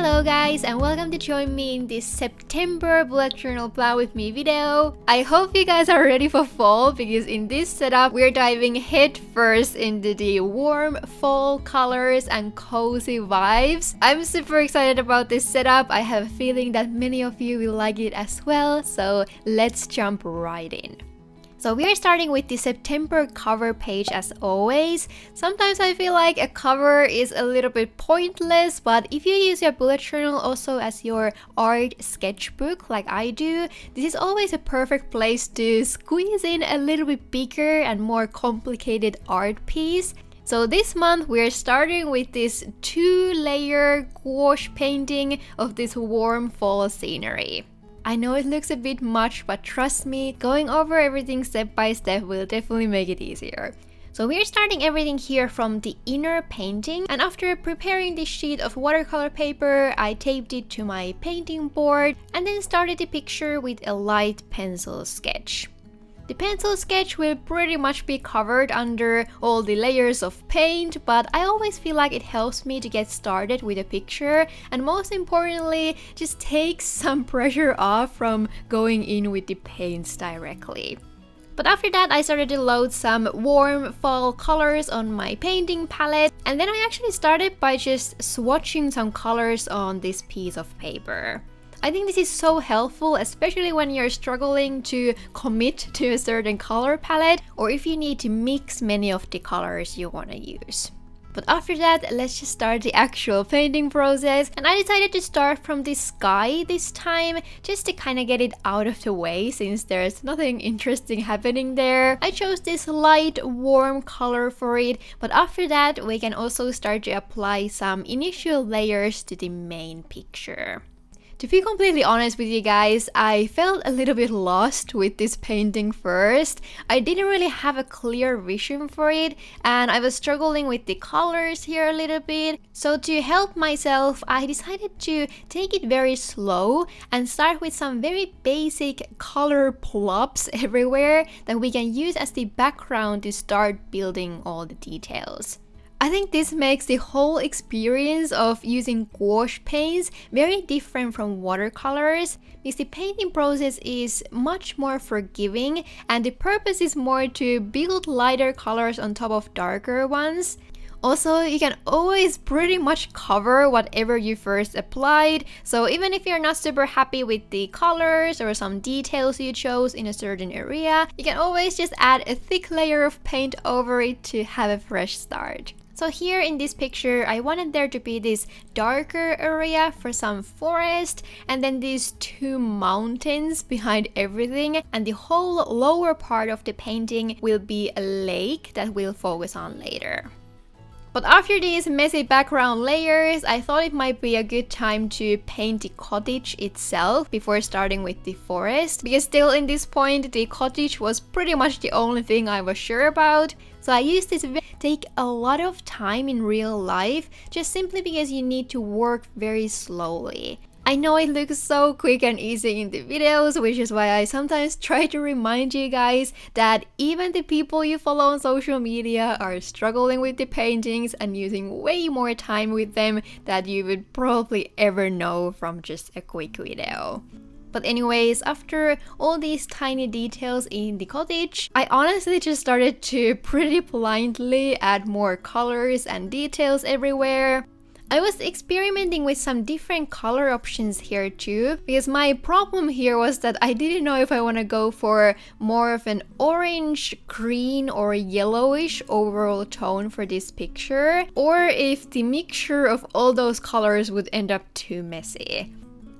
Hello guys, and welcome to join me in this September bullet journal plan with me video. I hope you guys are ready for fall because in this setup we're diving head first into the warm fall colors and cozy vibes. I'm super excited about this setup. I have a feeling that many of you will like it as well, so let's jump right in. So we are starting with the September cover page as always. Sometimes I feel like a cover is a little bit pointless, but if you use your bullet journal also as your art sketchbook like I do, this is always a perfect place to squeeze in a little bit bigger and more complicated art piece. So this month we're starting with this 2-layer gouache painting of this warm fall scenery. I know it looks a bit much, but trust me, going over everything step by step will definitely make it easier. So we're starting everything here from the inner painting, and after preparing this sheet of watercolor paper, I taped it to my painting board and then started the picture with a light pencil sketch. The pencil sketch will pretty much be covered under all the layers of paint, but I always feel like it helps me to get started with a picture and most importantly, just takes some pressure off from going in with the paints directly. But after that, I started to load some warm fall colors on my painting palette, and then I actually started by just swatching some colors on this piece of paper. I think this is so helpful, especially when you're struggling to commit to a certain color palette or if you need to mix many of the colors you want to use. But after that, let's just start the actual painting process, and I decided to start from the sky this time just to kind of get it out of the way since there's nothing interesting happening there. I chose this light warm color for it, but after that we can also start to apply some initial layers to the main picture. To be completely honest with you guys, I felt a little bit lost with this painting first. I didn't really have a clear vision for it and I was struggling with the colors here a little bit. So to help myself, I decided to take it very slow and start with some very basic color plobs everywhere that we can use as the background to start building all the details. I think this makes the whole experience of using gouache paints very different from watercolors because the painting process is much more forgiving and the purpose is more to build lighter colors on top of darker ones. Also, you can always pretty much cover whatever you first applied, so even if you're not super happy with the colors or some details you chose in a certain area, you can always just add a thick layer of paint over it to have a fresh start. So here in this picture, I wanted there to be this darker area for some forest and then these 2 mountains behind everything, and the whole lower part of the painting will be a lake that we'll focus on later. But after these messy background layers, I thought it might be a good time to paint the cottage itself before starting with the forest, because still in this point the cottage was pretty much the only thing I was sure about. So I used this to take a lot of time in real life just simply because you need to work very slowly. I know it looks so quick and easy in the videos, which is why I sometimes try to remind you guys that even the people you follow on social media are struggling with the paintings and using way more time with them than you would probably ever know from just a quick video. But anyways, after all these tiny details in the cottage, I honestly just started to pretty blindly add more colors and details everywhere. I was experimenting with some different color options here too, because my problem here was that I didn't know if I want to go for more of an orange, green or yellowish overall tone for this picture, or if the mixture of all those colors would end up too messy.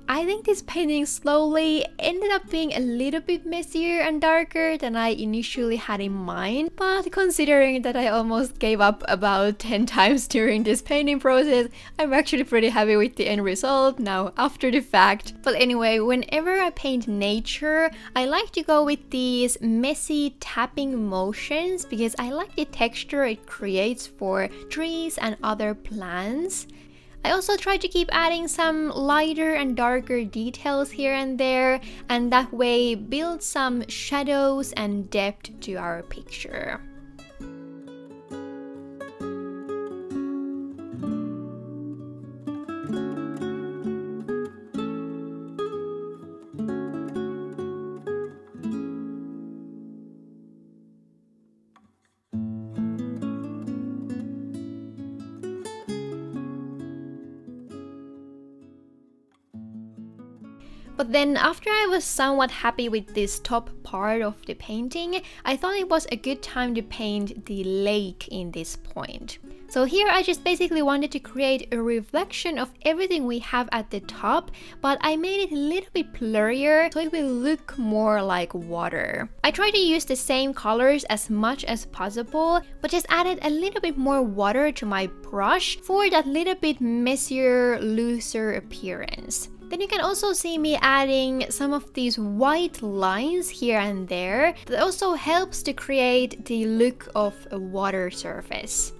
I think this painting slowly ended up being a little bit messier and darker than I initially had in mind, but considering that I almost gave up about 10 times during this painting process, I'm actually pretty happy with the end result now after the fact. But anyway, whenever I paint nature, I like to go with these messy tapping motions because I like the texture it creates for trees and other plants. I also try to keep adding some lighter and darker details here and there, and that way build some shadows and depth to our picture. But then after I was somewhat happy with this top part of the painting, I thought it was a good time to paint the lake in this point. So here I just basically wanted to create a reflection of everything we have at the top, but I made it a little bit blurrier so it will look more like water. I tried to use the same colors as much as possible, but just added a little bit more water to my brush for that little bit messier, looser appearance. Then you can also see me adding some of these white lines here and there. That also helps to create the look of a water surface.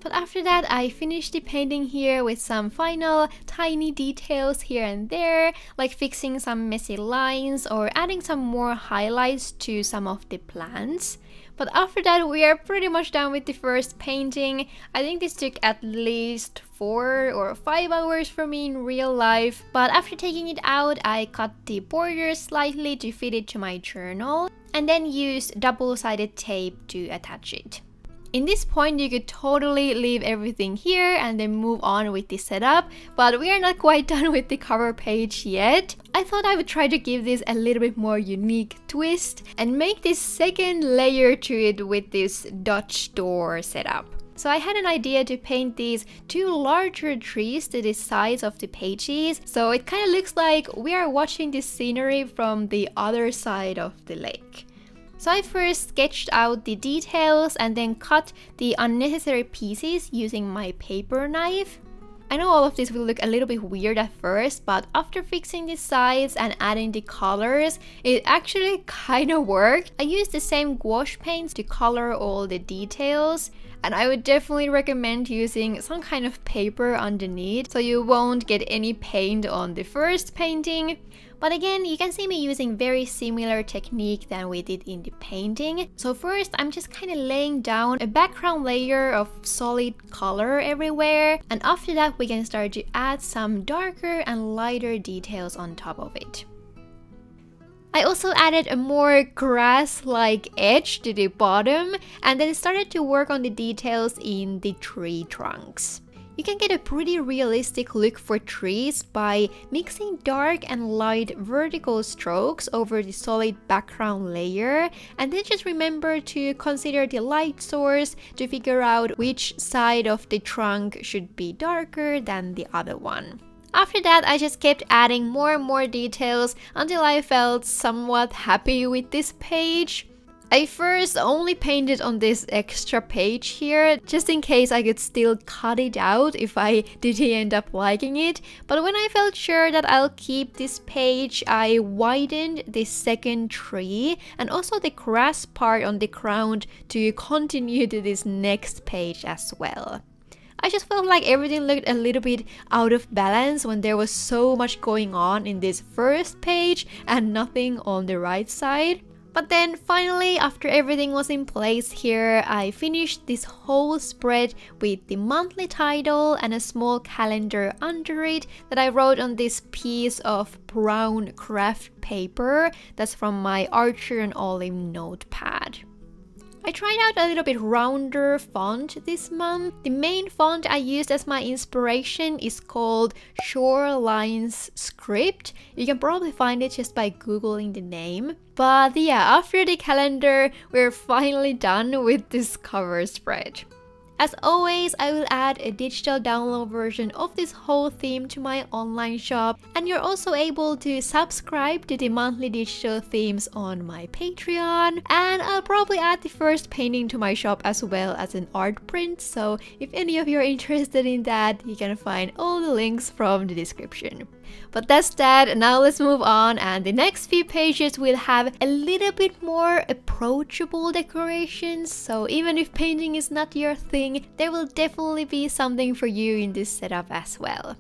But after that, I finished the painting here with some final tiny details here and there, like fixing some messy lines or adding some more highlights to some of the plants. But after that, we are pretty much done with the first painting. I think this took at least 4 or 5 hours for me in real life. But after taking it out, I cut the border slightly to fit it to my journal and then used double-sided tape to attach it. In this point, you could totally leave everything here and then move on with the setup, but we are not quite done with the cover page yet. I thought I would try to give this a little bit more unique twist and make this second layer to it with this Dutch door setup. So I had an idea to paint these 2 larger trees to the sides of the pages, so it kind of looks like we are watching the scenery from the other side of the lake. So I first sketched out the details and then cut the unnecessary pieces using my paper knife. I know all of this will look a little bit weird at first, but after fixing the sides and adding the colors, it actually kind of worked. I used the same gouache paints to color all the details, and I would definitely recommend using some kind of paper underneath so you won't get any paint on the first painting. But again, you can see me using very similar technique than we did in the painting. So first, I'm just kind of laying down a background layer of solid color everywhere. And after that, we can start to add some darker and lighter details on top of it. I also added a more grass-like edge to the bottom and then started to work on the details in the tree trunks. You can get a pretty realistic look for trees by mixing dark and light vertical strokes over the solid background layer, and then just remember to consider the light source to figure out which side of the trunk should be darker than the other one. After that, I just kept adding more and more details until I felt somewhat happy with this page. I first only painted on this extra page here, just in case I could still cut it out if I didn't end up liking it. But when I felt sure that I'll keep this page, I widened the second tree and also the grass part on the ground to continue to this next page as well. I just felt like everything looked a little bit out of balance when there was so much going on in this first page and nothing on the right side. But then finally, after everything was in place here, I finished this whole spread with the monthly title and a small calendar under it that I wrote on this piece of brown craft paper that's from my Archer and Olive notepad. I tried out a little bit rounder font this month. The main font I used as my inspiration is called Shorelines Script. You can probably find it just by googling the name. But yeah, after the calendar, we're finally done with this cover spread. As always, I will add a digital download version of this whole theme to my online shop, and you're also able to subscribe to the monthly digital themes on my Patreon, and I'll probably add the first painting to my shop as well as an art print, so if any of you are interested in that, you can find all the links from the description. But that's that, now let's move on, and the next few pages will have a little bit more approachable decorations, so even if painting is not your thing, there will definitely be something for you in this setup as well.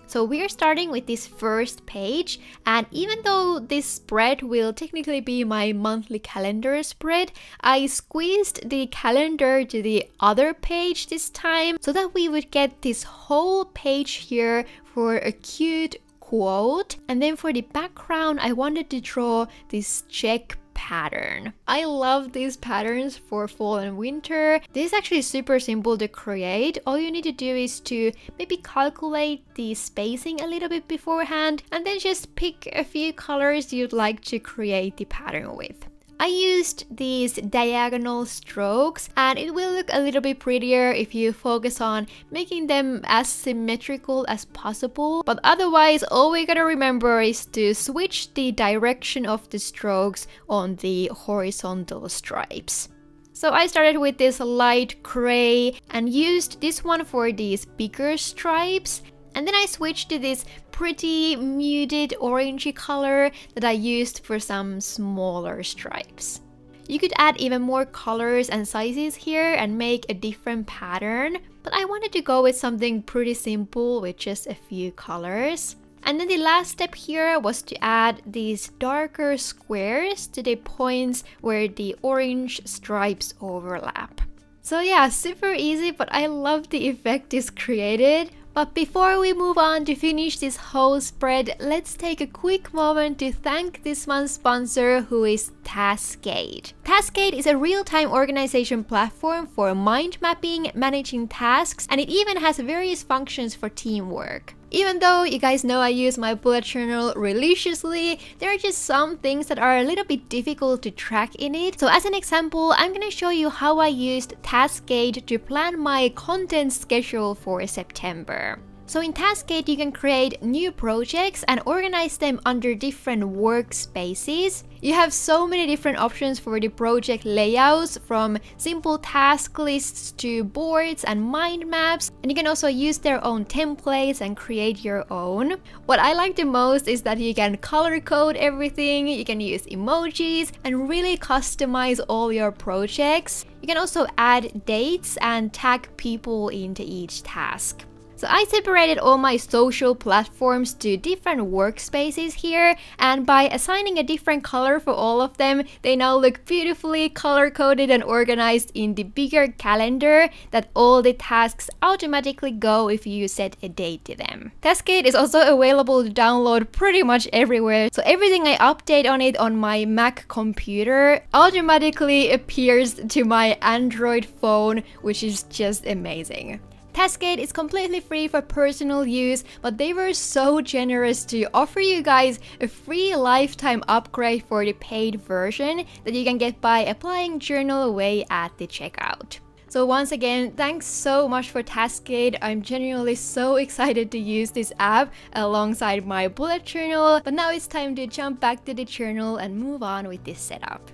So we are starting with this first page, and even though this spread will technically be my monthly calendar spread, I squeezed the calendar to the other page this time so that we would get this whole page here for a cute quote. And then for the background, I wanted to draw this Czech pattern. I love these patterns for fall and winter. This is actually super simple to create. All you need to do is to maybe calculate the spacing a little bit beforehand and then just pick a few colors you'd like to create the pattern with. I used these diagonal strokes, and it will look a little bit prettier if you focus on making them as symmetrical as possible. But otherwise, all we gotta remember is to switch the direction of the strokes on the horizontal stripes. So I started with this light gray and used this one for these bigger stripes. And then I switched to this pretty muted orangey color that I used for some smaller stripes. You could add even more colors and sizes here and make a different pattern, but I wanted to go with something pretty simple with just a few colors. And then the last step here was to add these darker squares to the points where the orange stripes overlap. So yeah, super easy, but I love the effect this created. But before we move on to finish this whole spread, let's take a quick moment to thank this month's sponsor, who is Taskade. Taskade is a real-time organization platform for mind mapping, managing tasks, and it even has various functions for teamwork. Even though you guys know I use my bullet journal religiously, there are just some things that are a little bit difficult to track in it. So as an example, I'm gonna show you how I used Taskade to plan my content schedule for September. So in Taskade, you can create new projects and organize them under different workspaces. You have so many different options for the project layouts, from simple task lists to boards and mind maps, and you can also use their own templates and create your own. What I like the most is that you can color code everything, you can use emojis, and really customize all your projects. You can also add dates and tag people into each task. So I separated all my social platforms to different workspaces here, and by assigning a different color for all of them, they now look beautifully color-coded and organized in the bigger calendar that all the tasks automatically go if you set a date to them. Taskade is also available to download pretty much everywhere, so everything I update on it on my Mac computer automatically appears to my Android phone, which is just amazing. Taskade is completely free for personal use, but they were so generous to offer you guys a free lifetime upgrade for the paid version that you can get by applying Journal Away at the checkout. So once again, thanks so much for Taskade. I'm genuinely so excited to use this app alongside my bullet journal, but now it's time to jump back to the journal and move on with this setup.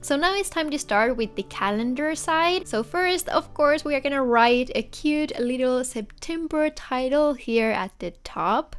So now it's time to start with the calendar side. So first, of course, we are gonna write a cute little September title here at the top.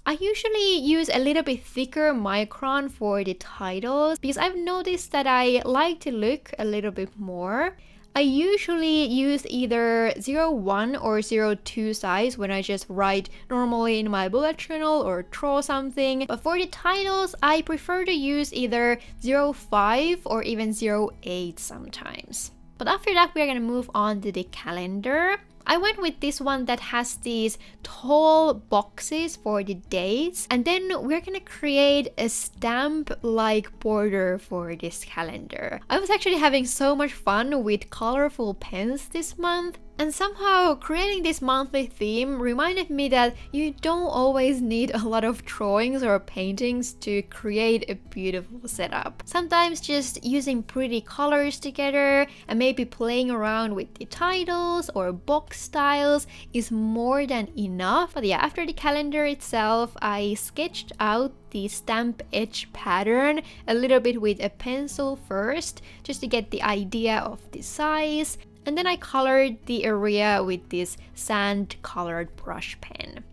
I usually use a little bit thicker micron for the titles because I've noticed that I like to look a little bit more. I usually use either 01 or 02 size when I just write normally in my bullet journal or draw something. But for the titles, I prefer to use either 05 or even 08 sometimes. But after that, we're gonna move on to the calendar. I went with this one that has these tall boxes for the dates, and then we're gonna create a stamp-like border for this calendar. I was actually having so much fun with colorful pens this month, and somehow creating this monthly theme reminded me that you don't always need a lot of drawings or paintings to create a beautiful setup. Sometimes just using pretty colors together and maybe playing around with the titles or box styles is more than enough. But yeah, after the calendar itself, I sketched out the stamp edge pattern a little bit with a pencil first, just to get the idea of the size. And then I colored the area with this sand colored brush pen.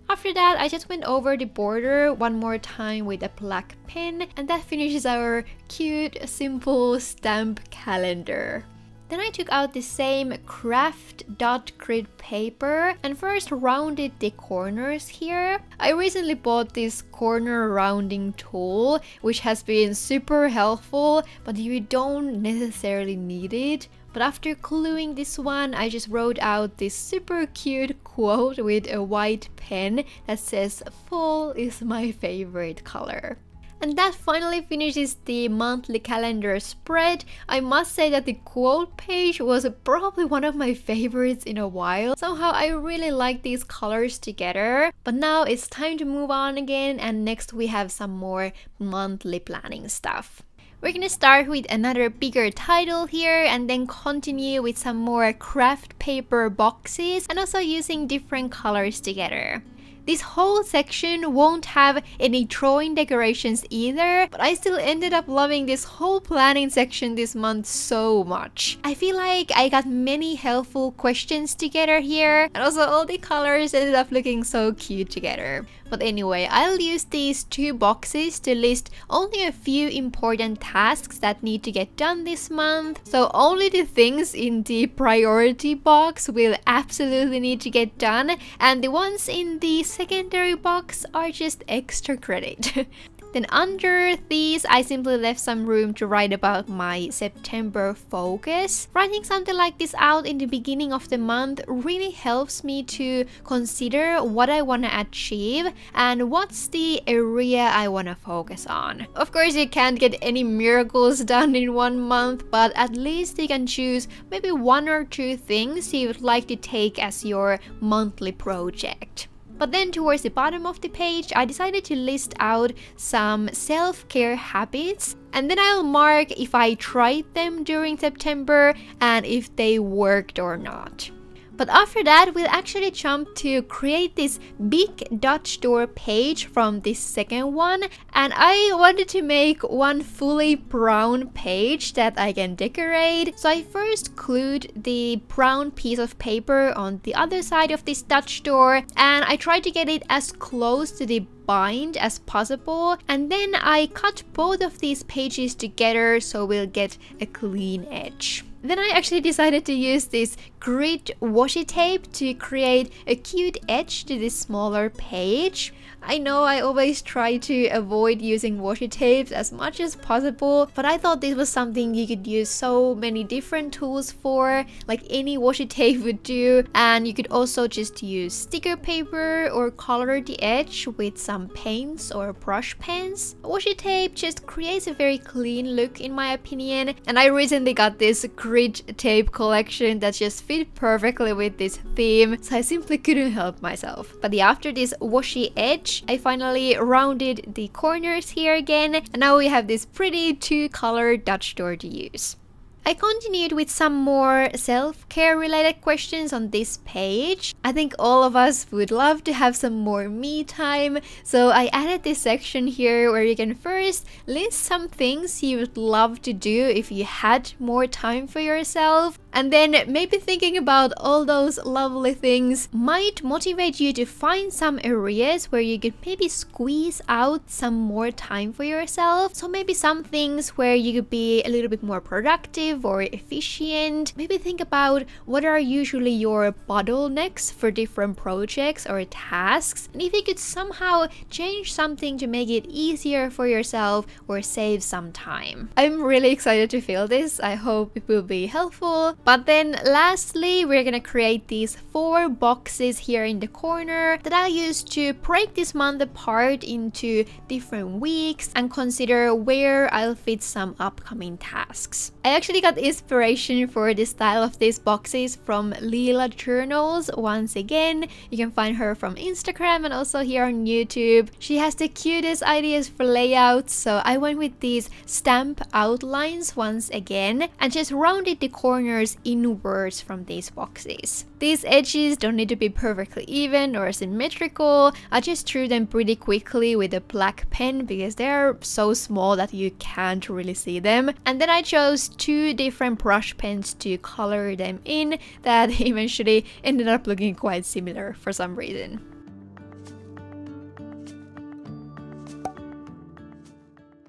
After that, I just went over the border one more time with a black pen, and that finishes our cute, simple stamp calendar. Then I took out the same craft dot grid paper and first rounded the corners here. I recently bought this corner rounding tool, which has been super helpful, but you don't necessarily need it. But after gluing this one, I just wrote out this super cute quote with a white pen that says, "Fall is my favorite color." And that finally finishes the monthly calendar spread. I must say that the quote page was probably one of my favorites in a while. Somehow I really like these colors together. But now it's time to move on again, and next we have some more monthly planning stuff. We're gonna start with another bigger title here and then continue with some more craft paper boxes and also using different colors together. This whole section won't have any drawing decorations either, but I still ended up loving this whole planning section this month so much. I feel like I got many helpful questions together here, and also all the colors ended up looking so cute together. But anyway, I'll use these two boxes to list only a few important tasks that need to get done this month. So only the things in the priority box will absolutely need to get done, and the ones in the secondary box are just extra credit. Then under these, I simply left some room to write about my September focus. Writing something like this out in the beginning of the month really helps me to consider what I want to achieve and what's the area I want to focus on. Of course, you can't get any miracles done in 1 month, but at least you can choose maybe 1 or 2 things you would like to take as your monthly project. But then towards the bottom of the page, I decided to list out some self-care habits, and then I'll mark if I tried them during September and if they worked or not. But after that, we'll actually jump to create this big Dutch door page from this second one. And I wanted to make one fully brown page that I can decorate. So I first glued the brown piece of paper on the other side of this Dutch door. And I tried to get it as close to the bind as possible, and then I cut both of these pages together so we'll get a clean edge. Then I actually decided to use this grit washi tape to create a cute edge to this smaller page. I know I always try to avoid using washi tapes as much as possible, but I thought this was something you could use so many different tools for, like any washi tape would do, and you could also just use sticker paper or color the edge with some paints or brush pens. Washi tape just creates a very clean look in my opinion, and I recently got this grit tape collection that just fit perfectly with this theme, so I simply couldn't help myself. But after this washi edge, I finally rounded the corners here again, and now we have this pretty 2-color Dutch door to use. I continued with some more self-care related questions on this page. I think all of us would love to have some more me time, so I added this section here where you can first list some things you would love to do if you had more time for yourself, and then maybe thinking about all those lovely things might motivate you to find some areas where you could maybe squeeze out some more time for yourself. So maybe some things where you could be a little bit more productive or efficient. Maybe think about what are usually your bottlenecks for different projects or tasks, and if you could somehow change something to make it easier for yourself or save some time. I'm really excited to feel this. I hope it will be helpful. But then lastly, we're gonna create these 4 boxes here in the corner that I'll use to break this month apart into different weeks and consider where I'll fit some upcoming tasks. I actually got inspiration for the style of these boxes from Leela Journals. Once again, you can find her from Instagram and also here on YouTube. She has the cutest ideas for layouts, so I went with these stamp outlines once again and just rounded the corners inwards from these boxes. These edges don't need to be perfectly even or symmetrical. I just drew them pretty quickly with a black pen because they're so small that you can't really see them. And then I chose 2 different brush pens to color them in that eventually ended up looking quite similar for some reason.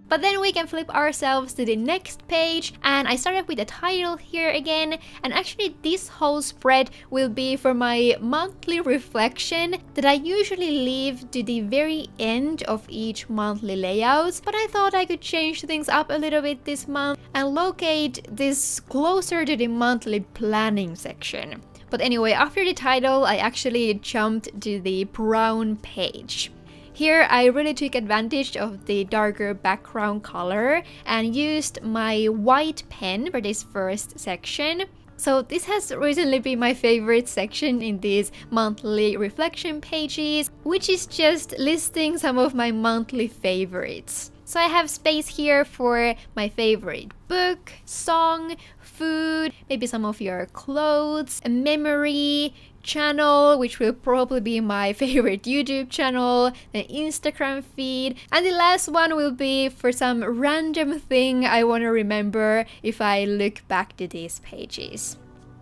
But then we can flip ourselves to the next page, and I started with a title here again, and actually this whole spread will be for my monthly reflection that I usually leave to the very end of each monthly layouts, but I thought I could change things up a little bit this month and locate this closer to the monthly planning section. But anyway, after the title, I actually jumped to the brown page. Here I really took advantage of the darker background color and used my white pen for this first section. So this has recently been my favorite section in these monthly reflection pages, which is just listing some of my monthly favorites. So I have space here for my favorite book, song, food, maybe some of your clothes, a memory, channel, which will probably be my favorite YouTube channel, an Instagram feed, and the last one will be for some random thing I want to remember if I look back to these pages.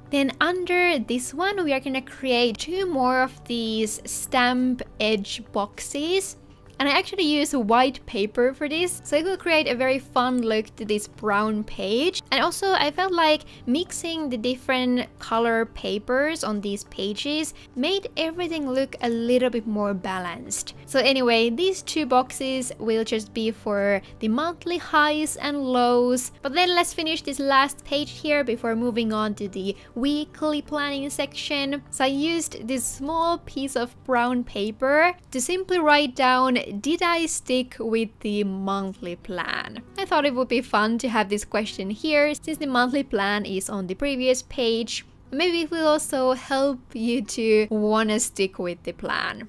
Then under this one, we are gonna create 2 more of these stamp edge boxes. And I actually use white paper for this, so it will create a very fun look to this brown page. And also I felt like mixing the different color papers on these pages made everything look a little bit more balanced. So anyway, these 2 boxes will just be for the monthly highs and lows. But then let's finish this last page here before moving on to the weekly planning section. So I used this small piece of brown paper to simply write down, did I stick with the monthly plan? I thought it would be fun to have this question here since the monthly plan is on the previous page. Maybe it will also help you to wanna stick with the plan.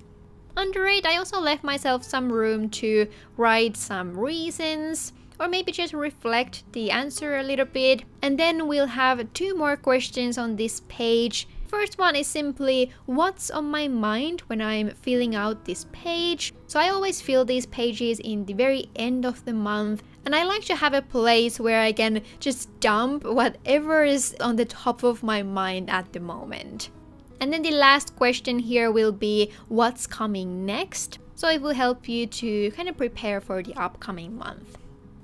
Under it, I also left myself some room to write some reasons, or maybe just reflect the answer a little bit. And then we'll have 2 more questions on this page. First one is simply what's on my mind when I'm filling out this page. So I always fill these pages in the very end of the month, and I like to have a place where I can just dump whatever is on the top of my mind at the moment. And then the last question here will be what's coming next. So it will help you to kind of prepare for the upcoming month.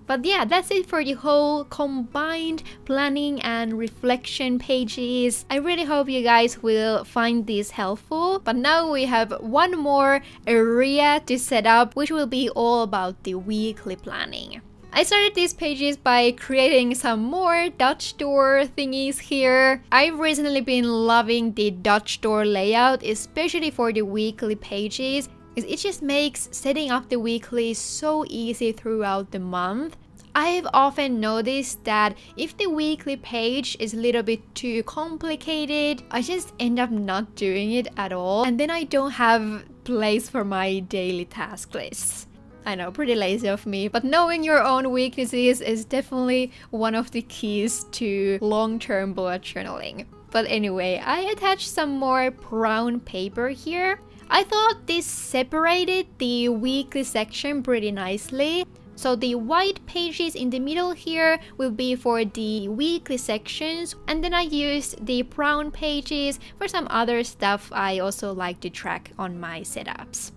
But yeah, that's it for the whole combined planning and reflection pages. I really hope you guys will find this helpful. But now we have one more area to set up, which will be all about the weekly planning. I started these pages by creating some more Dutch door thingies here. I've recently been loving the Dutch door layout, especially for the weekly pages. It just makes setting up the weekly so easy throughout the month. I've often noticed that if the weekly page is a little bit too complicated, I just end up not doing it at all, and then I don't have place for my daily task lists. I know, pretty lazy of me, but knowing your own weaknesses is definitely one of the keys to long-term bullet journaling. But anyway, I attached some more brown paper here. I thought this separated the weekly section pretty nicely. So the white pages in the middle here will be for the weekly sections, and then I used the brown pages for some other stuff I also like to track on my setups.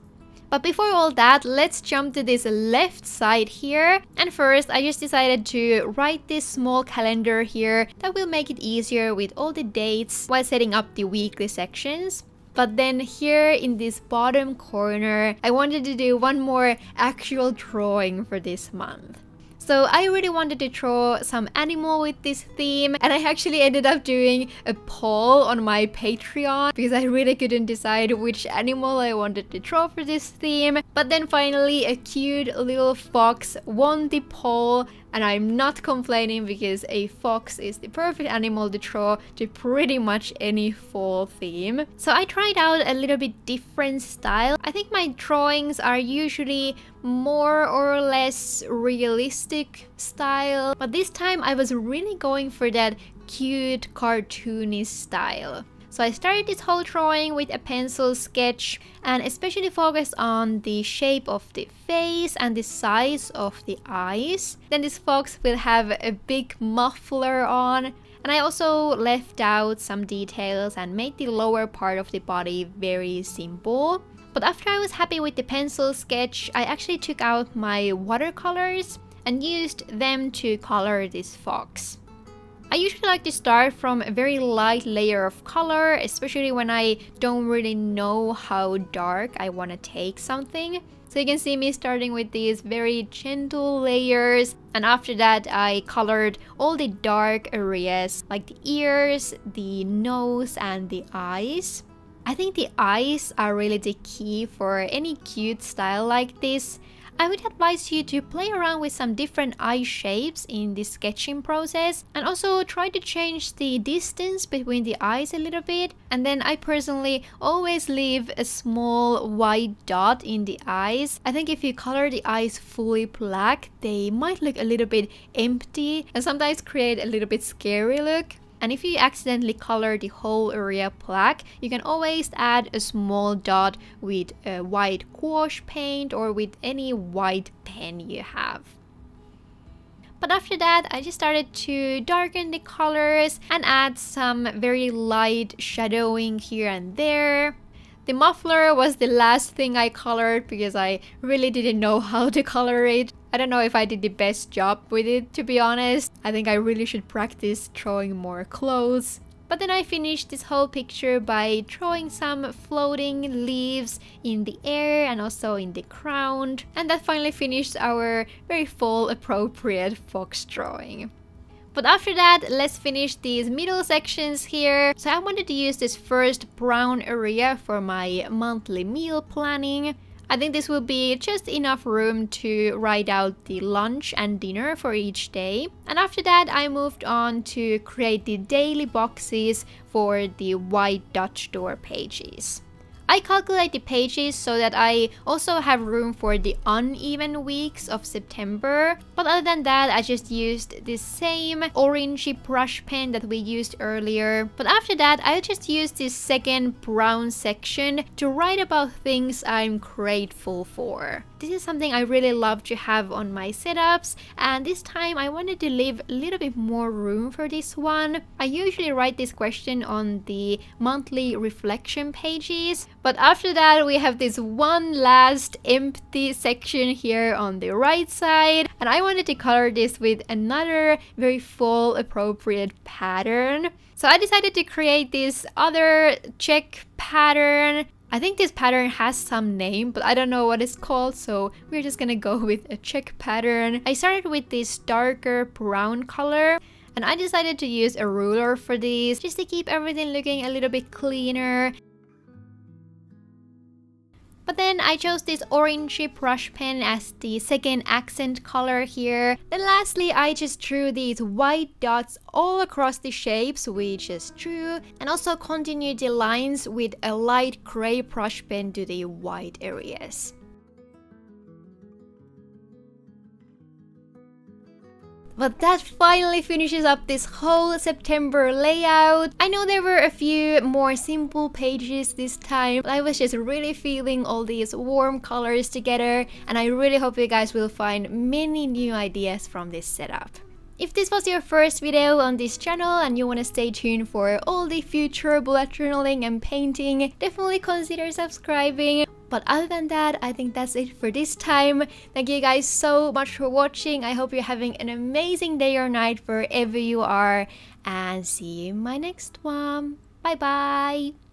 But before all that, let's jump to this left side here. And first, I just decided to write this small calendar here that will make it easier with all the dates while setting up the weekly sections. But then here in this bottom corner, I wanted to do one more actual drawing for this month. So I really wanted to draw some animal with this theme, and I actually ended up doing a poll on my Patreon because I really couldn't decide which animal I wanted to draw for this theme. But then finally a cute little fox won the poll, and I'm not complaining because a fox is the perfect animal to draw to pretty much any fall theme. So I tried out a little bit different style. I think my drawings are usually more or less realistic style, but this time I was really going for that cute cartoony style. So I started this whole drawing with a pencil sketch and especially focused on the shape of the face and the size of the eyes. Then this fox will have a big muffler on, and I also left out some details and made the lower part of the body very simple. But after I was happy with the pencil sketch, I actually took out my watercolors and used them to color this fox. I usually like to start from a very light layer of color, especially when I don't really know how dark I want to take something. So you can see me starting with these very gentle layers, and after that I colored all the dark areas like the ears, the nose and the eyes. I think the eyes are really the key for any cute style like this. I would advise you to play around with some different eye shapes in the sketching process and also try to change the distance between the eyes a little bit. And then I personally always leave a small white dot in the eyes. I think if you color the eyes fully black, they might look a little bit empty and sometimes create a little bit scary look. And if you accidentally color the whole area black, you can always add a small dot with a white gouache paint or with any white pen you have. But after that, I just started to darken the colors and add some very light shadowing here and there. The muffler was the last thing I colored because I really didn't know how to color it. I don't know if I did the best job with it, to be honest. I think I really should practice drawing more clothes. But then I finished this whole picture by drawing some floating leaves in the air and also in the ground. And that finally finished our very fall appropriate fox drawing. But after that, let's finish these middle sections here. So I wanted to use this first brown area for my monthly meal planning. I think this will be just enough room to write out the lunch and dinner for each day. And after that, I moved on to create the daily boxes for the white Dutch door pages. I calculate the pages so that I also have room for the uneven weeks of September. But other than that, I just used the same orangey brush pen that we used earlier. But after that, I just used this second brown section to write about things I'm grateful for. This is something I really love to have on my setups, and this time I wanted to leave a little bit more room for this one. I usually write this question on the monthly reflection pages, but after that we have this one last empty section here on the right side, and I wanted to color this with another very fall appropriate pattern. So I decided to create this other check pattern. I think this pattern has some name, but I don't know what it's called, so we're just gonna go with a check pattern. I started with this darker brown color, and I decided to use a ruler for these just to keep everything looking a little bit cleaner. But then I chose this orangey brush pen as the second accent color here. Then lastly, I just drew these white dots all across the shapes we just drew, and also continued the lines with a light gray brush pen to the white areas. But that finally finishes up this whole September layout. I know there were a few more simple pages this time, but I was just really feeling all these warm colors together, and I really hope you guys will find many new ideas from this setup. If this was your first video on this channel and you want to stay tuned for all the future bullet journaling and painting, definitely consider subscribing. But other than that, I think that's it for this time. Thank you guys so much for watching. I hope you're having an amazing day or night wherever you are. And see you in my next one. Bye bye!